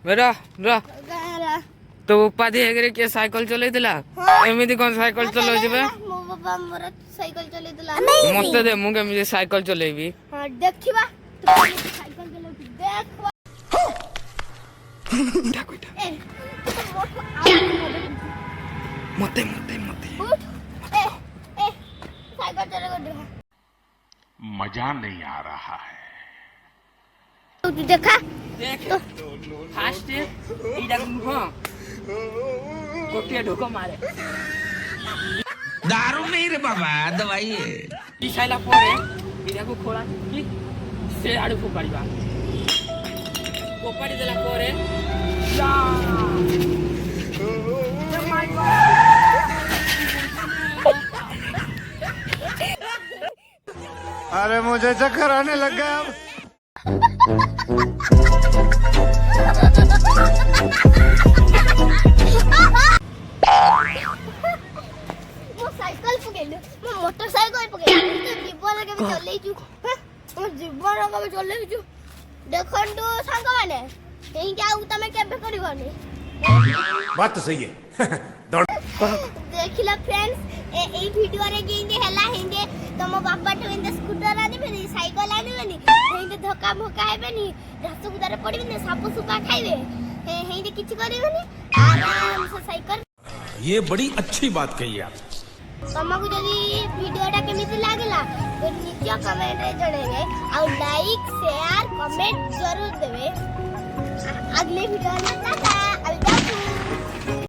मेरा रा तो उपाधि हेगरे के साइकिल चले दिला एमिति कोन साइकिल चलो जिबे मो बाबा मोर साइकिल चले दिला मते दे मु केमिति साइकिल चलेबी हां देखिबा तू साइकिल चलो देखबा ठाकुटा मते मते मते ए साइकिल चले गो मजा नहीं आ रहा है। तू देखा देख फास्ट इडा हां कोटिया ढोको मारे दारू नहीं रे बाबा दवाई है ई खाइला परे इडा को खोला की से आडू फोपाड़ीबा फोपाड़ी देला परे या अरे मुझे चक्कर आने लग गया अब। मो साइकिल पकेलु मो मोटरसाइकिल पकेलु तो जीवन के चले छु मो जीवन के चले छु देखंतु संग माने एही जाऊ तमे केबे करिवनी बात तो सही है देखिला फ्रेंड्स ए वीडियो रे गेंदे हला हेंदे तम बापा तो इंदे स्कूटर आनी बेनी साइकिल आनी बेनी हेंदे धक्का मुक्का हेबेनी रास्ता गुदारे पड़िबेनी साप सुपा खाइबे हेंदे किछ करिबेनी आराम से साइकिल ये बड़ी अच्छी बात कही आप तमको जदी वीडियोटा केमिति लागला तो नीचे कमेंट रे जणेबे और लाइक शेयर कमेंट जरूर देबे अगले वीडियो में टाटा।